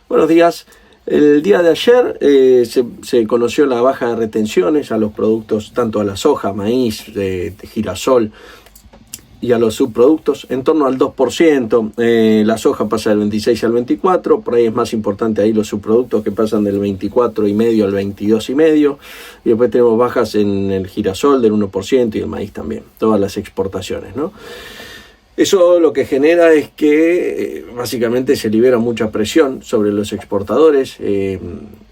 Buenos días. El día de ayer se conoció la baja de retenciones a los productos, tanto a la soja, maíz, girasol y a los subproductos, en torno al 2%. La soja pasa del 26 al 24%, por ahí es más importante ahí los subproductos que pasan del 24,5 al 22,5%, y después tenemos bajas en el girasol del 1% y el maíz también, todas las exportaciones, ¿no? Eso lo que genera es que básicamente se libera mucha presión sobre los exportadores,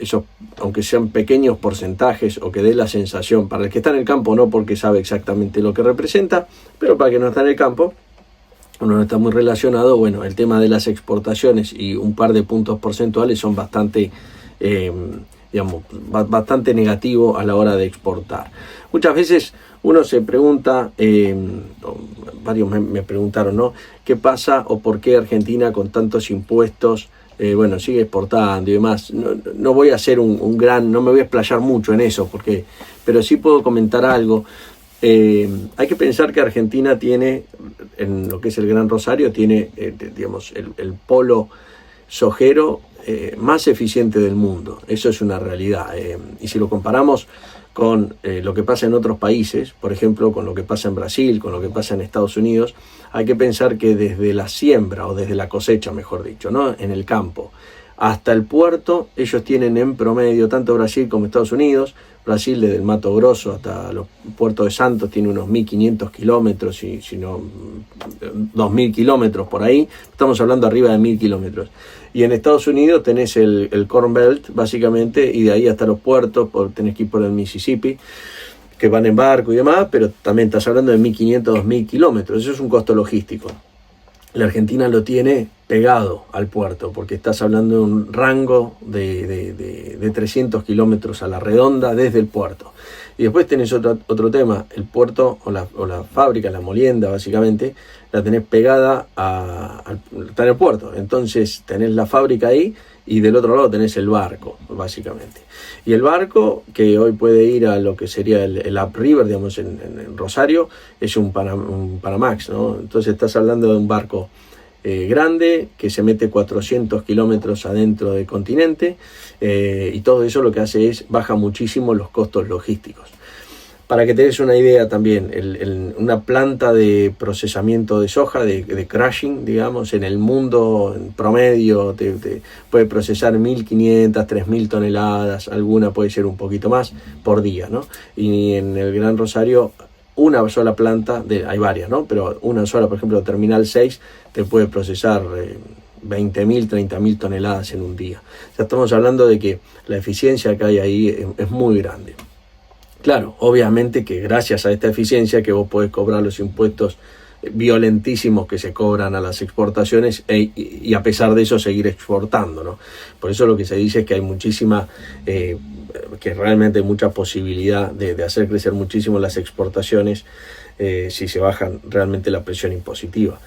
eso, aunque sean pequeños porcentajes o que dé la sensación, para el que está en el campo no porque sabe exactamente lo que representa, pero para el que no está en el campo, uno no está muy relacionado, bueno, el tema de las exportaciones y un par de puntos porcentuales son bastante, bastante negativo a la hora de exportar. Muchas veces uno se pregunta, varios me preguntaron, ¿no? ¿Qué pasa o por qué Argentina con tantos impuestos, sigue exportando y demás? No voy a hacer no me voy a explayar mucho en eso, pero sí puedo comentar algo. Hay que pensar que Argentina tiene, en lo que es el Gran Rosario, tiene, el polo sojero más eficiente del mundo. Eso es una realidad. Y si lo comparamos con lo que pasa en otros países, por ejemplo, con lo que pasa en Brasil, con lo que pasa en Estados Unidos, hay que pensar que desde la siembra, o desde la cosecha, mejor dicho, ¿no?, en el campo, hasta el puerto, ellos tienen en promedio, tanto Brasil como Estados Unidos, Brasil desde el Mato Grosso hasta los puertos de Santos tiene unos 1.500 kilómetros, si no 2.000 kilómetros por ahí, estamos hablando arriba de 1.000 kilómetros. Y en Estados Unidos tenés el Corn Belt, básicamente, y de ahí hasta los puertos, tenés que ir por el Mississippi, que van en barco y demás, pero también estás hablando de 1.500, 2.000 kilómetros, eso es un costo logístico. La Argentina lo tiene pegado al puerto, porque estás hablando de un rango de 300 kilómetros a la redonda desde el puerto. Y después tenés otro tema, el puerto o la fábrica, la molienda básicamente, la tenés pegada está en el puerto. Entonces tenés la fábrica ahí y del otro lado tenés el barco, básicamente. Y el barco, que hoy puede ir a lo que sería el upriver, digamos, en Rosario, es un Panamax, ¿no? Entonces estás hablando de un barco grande que se mete 400 kilómetros adentro del continente, y todo eso lo que hace es baja muchísimo los costos logísticos. Para que te des una idea también, una planta de procesamiento de soja, de crushing, digamos, en el mundo en promedio te puede procesar 1.500, 3.000 toneladas, alguna puede ser un poquito más por día, ¿no? Y en el Gran Rosario, una sola planta, hay varias, ¿no? Pero una sola, por ejemplo, Terminal 6, te puede procesar 20.000, 30.000 toneladas en un día. O sea, estamos hablando de que la eficiencia que hay ahí es muy grande. Claro, obviamente que gracias a esta eficiencia que vos podés cobrar los impuestos violentísimos que se cobran a las exportaciones y a pesar de eso seguir exportando, ¿no? Por eso lo que se dice es que hay muchísima, que realmente hay mucha posibilidad de hacer crecer muchísimo las exportaciones si se bajan realmente la presión impositiva.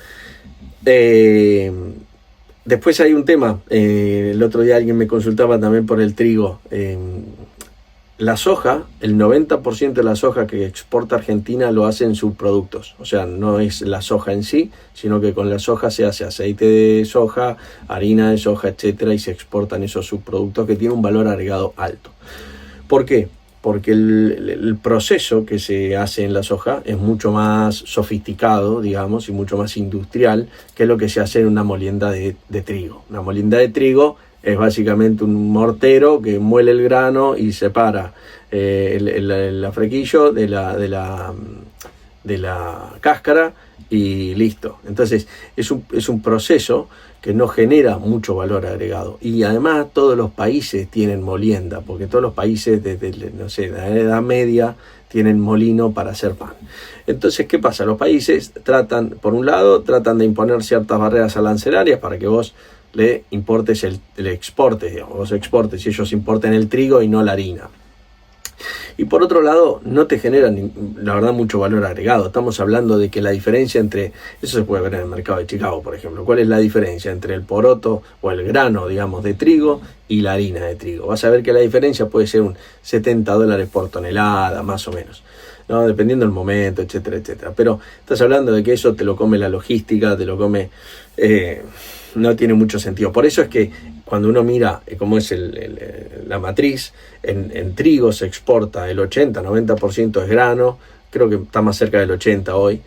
Después hay un tema, el otro día alguien me consultaba también por el trigo. La soja, el 90% de la soja que exporta Argentina lo hace en subproductos. O sea, no es la soja en sí, sino que con la soja se hace aceite de soja, harina de soja, etcétera, y se exportan esos subproductos que tienen un valor agregado alto. ¿Por qué? Porque el proceso que se hace en la soja es mucho más sofisticado, digamos, y mucho más industrial que lo que se hace en una molienda de trigo. Una molienda de trigo es básicamente un mortero que muele el grano y separa el afrequillo de la cáscara y listo. Entonces es un proceso que no genera mucho valor agregado. Y además todos los países tienen molienda, porque todos los países desde la Edad Media tienen molino para hacer pan. Entonces, ¿qué pasa? Los países por un lado, tratan de imponer ciertas barreras arancelarias para que vos le exportes, digamos, vos exportes y ellos importen el trigo y no la harina. Y por otro lado, no te generan, la verdad, mucho valor agregado. Estamos hablando de que la diferencia entre, eso se puede ver en el mercado de Chicago, por ejemplo, ¿cuál es la diferencia entre el poroto o el grano, digamos, de trigo y la harina de trigo? Vas a ver que la diferencia puede ser un $70 por tonelada, más o menos, ¿no? Dependiendo del momento, etcétera, etcétera. Pero estás hablando de que eso te lo come la logística, te lo come no tiene mucho sentido. Por eso es que cuando uno mira cómo es la matriz, en trigo se exporta el 80-90% es grano, creo que está más cerca del 80% hoy,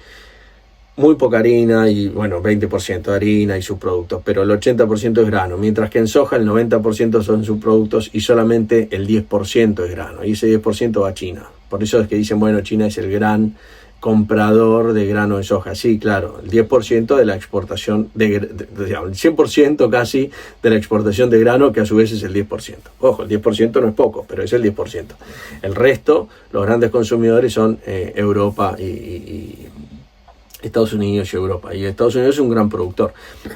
muy poca harina y bueno, 20% de harina y subproductos, pero el 80% es grano, mientras que en soja el 90% son subproductos y solamente el 10% es grano, y ese 10% va a China. Por eso es que dicen, bueno, China es el gran comprador de grano de soja. Sí, claro, el 10% de la exportación, el 100% casi de la exportación de grano, que a su vez es el 10%. Ojo, el 10% no es poco, pero es el 10%. El resto, los grandes consumidores son Europa y Estados Unidos y Europa. Y Estados Unidos es un gran productor.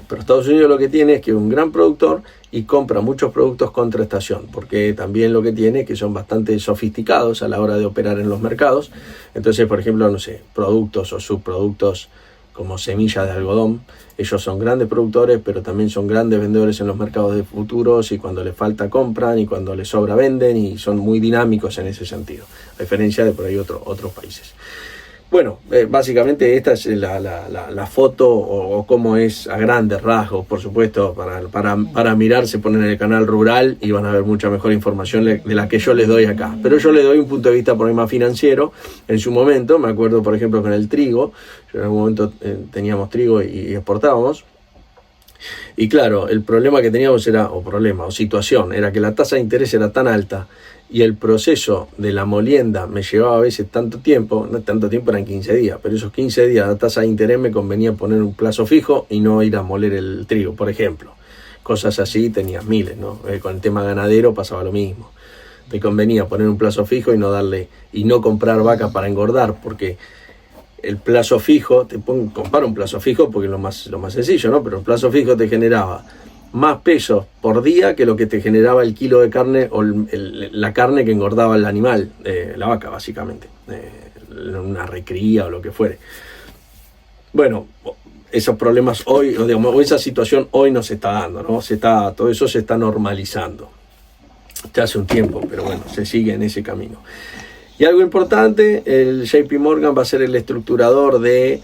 Pero Estados Unidos lo que tiene es que es un gran productor y compra muchos productos contra estación, porque también lo que tiene es que son bastante sofisticados a la hora de operar en los mercados. Entonces, por ejemplo, no sé, productos o subproductos como semillas de algodón, ellos son grandes productores, pero también son grandes vendedores en los mercados de futuros, y cuando les falta compran y cuando les sobra venden, y son muy dinámicos en ese sentido, a diferencia de por ahí otros países. Bueno, básicamente esta es la foto o cómo es a grandes rasgos. Por supuesto, para mirar se ponen en el canal rural y van a ver mucha mejor información de la que yo les doy acá. Pero yo les doy un punto de vista por ahí más financiero. En su momento, me acuerdo por ejemplo con el trigo, yo en algún momento teníamos trigo y exportábamos. Y claro, el problema que teníamos situación, era que la tasa de interés era tan alta y el proceso de la molienda me llevaba a veces tanto tiempo, no tanto tiempo, eran 15 días, pero esos 15 días la tasa de interés me convenía poner un plazo fijo y no ir a moler el trigo, por ejemplo. Cosas así tenías miles, ¿no? Con el tema ganadero pasaba lo mismo. Te convenía poner un plazo fijo y no comprar vacas para engordar, porque el plazo fijo, compara un plazo fijo porque es lo más sencillo, ¿no? Pero el plazo fijo te generaba más pesos por día que lo que te generaba el kilo de carne o la carne que engordaba el animal, la vaca básicamente, una recría o lo que fuere. Bueno, esos problemas hoy, o esa situación hoy no se está dando, ¿no? Todo eso se está normalizando. Ya hace un tiempo, pero bueno, se sigue en ese camino. Y algo importante, el JP Morgan va a ser el estructurador de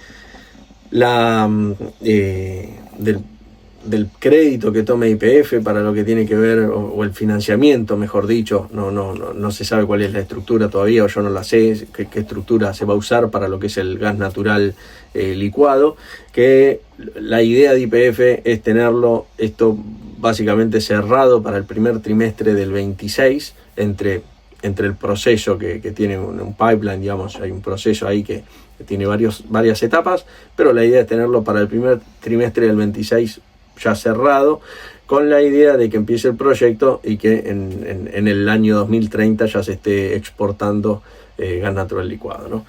del crédito que tome YPF para lo que tiene que ver, o el financiamiento, mejor dicho. No se sabe cuál es la estructura todavía, o yo no la sé, qué estructura se va a usar para lo que es el gas natural licuado, que la idea de YPF es tenerlo esto básicamente cerrado para el primer trimestre del 26, entre el proceso que tiene un pipeline, digamos, hay un proceso ahí que tiene varias etapas, pero la idea es tenerlo para el primer trimestre del 26 ya cerrado, con la idea de que empiece el proyecto y que en el año 2030 ya se esté exportando gas natural licuado, ¿no?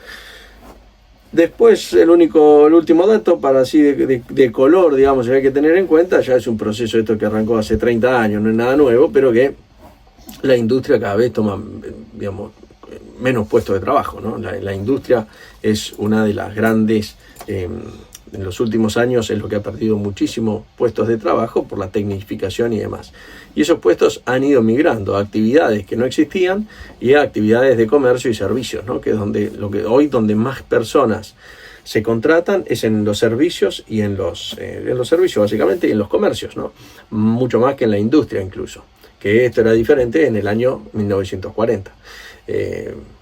Después, el último dato, para así de color, digamos, que hay que tener en cuenta, ya es un proceso esto que arrancó hace 30 años, no es nada nuevo, pero que la industria cada vez toma, digamos, menos puestos de trabajo, ¿no? La industria es una de las grandes, en los últimos años es lo que ha perdido muchísimos puestos de trabajo por la tecnificación y demás. Y esos puestos han ido migrando a actividades que no existían y a actividades de comercio y servicios, ¿no? Que es donde más personas se contratan es en los servicios y en los servicios básicamente, y en los comercios, ¿no? Mucho más que en la industria incluso, que esto era diferente en el año 1940.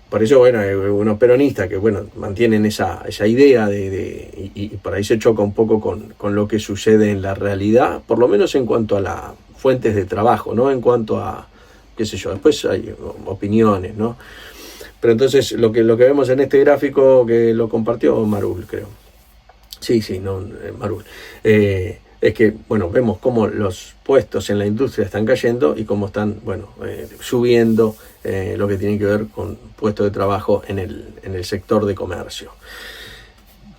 Por eso, bueno, unos peronistas que, bueno, mantienen esa idea y por ahí se choca un poco con lo que sucede en la realidad, por lo menos en cuanto a las fuentes de trabajo, ¿no? En cuanto a, qué sé yo, después hay opiniones, ¿no? Pero entonces lo que vemos en este gráfico, que lo compartió Marul, creo. Marul. Es que, bueno, vemos cómo los puestos en la industria están cayendo y cómo están, subiendo lo que tiene que ver con puestos de trabajo en el sector de comercio.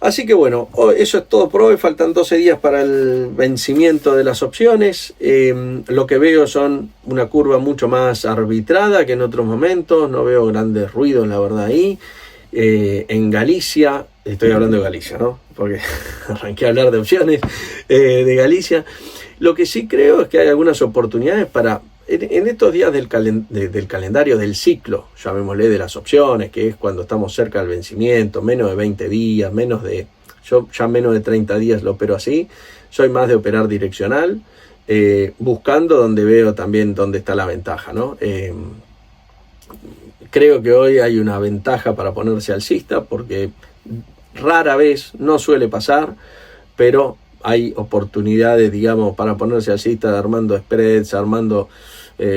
Así que bueno, eso es todo por hoy. Faltan 12 días para el vencimiento de las opciones. Lo que veo son una curva mucho más arbitrada que en otros momentos. No veo grandes ruidos, la verdad, ahí. En Galicia, estoy hablando de Galicia, ¿no? Porque arranqué a hablar de opciones de Galicia. Lo que sí creo es que hay algunas oportunidades para, en estos días del calendario del ciclo, llamémosle, de las opciones, que es cuando estamos cerca del vencimiento, menos de 20 días, yo ya menos de 30 días lo opero así. soy más de operar direccional, buscando donde veo también dónde está la ventaja, ¿no? Creo que hoy hay una ventaja para ponerse alcista, porque rara vez, no suele pasar, pero hay oportunidades, digamos, para ponerse alcista, armando spreads, armando,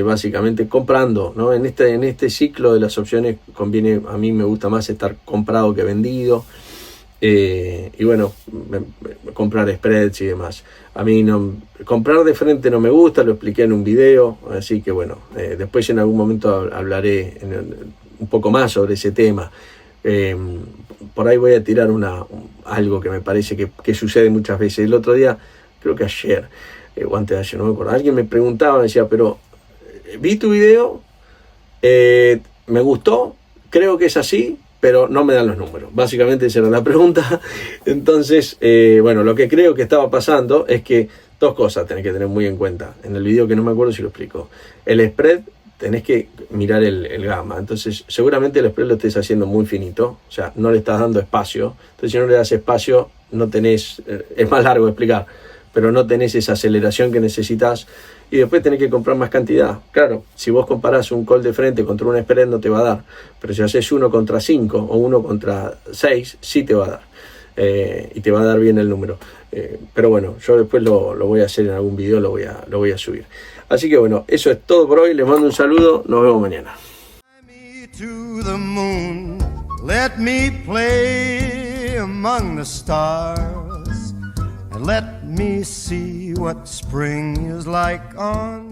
básicamente comprando, ¿no? En este ciclo de las opciones conviene, a mí me gusta más estar comprado que vendido, y bueno, comprar spreads y demás. A mí comprar de frente no me gusta, lo expliqué en un video, así que bueno, después en algún momento hablaré un poco más sobre ese tema. Por ahí voy a tirar algo que me parece que sucede muchas veces. El otro día, creo que ayer, o antes de ayer, no me acuerdo, alguien me preguntaba, me decía, pero vi tu video, me gustó, creo que es así, pero no me dan los números. Básicamente esa era la pregunta. Entonces, bueno, lo que creo que estaba pasando es que dos cosas tenés que tener muy en cuenta. En el video, que no me acuerdo si lo explico, el spread, tenés que mirar el gamma. Entonces, seguramente el spread lo estés haciendo muy finito, o sea, no le estás dando espacio. Entonces, si no le das espacio, no tenés, es más largo de explicar, pero no tenés esa aceleración que necesitas, y después tenés que comprar más cantidad. Claro, si vos comparás un call de frente contra un spread, no te va a dar, pero si haces 1 contra 5 o 1 contra 6, sí te va a dar, y te va a dar bien el número. Pero bueno, yo después lo voy a hacer en algún video, lo voy a subir. Así que bueno, eso es todo por hoy. Les mando un saludo, nos vemos mañana. Let me play among the stars, and let me see what spring is like on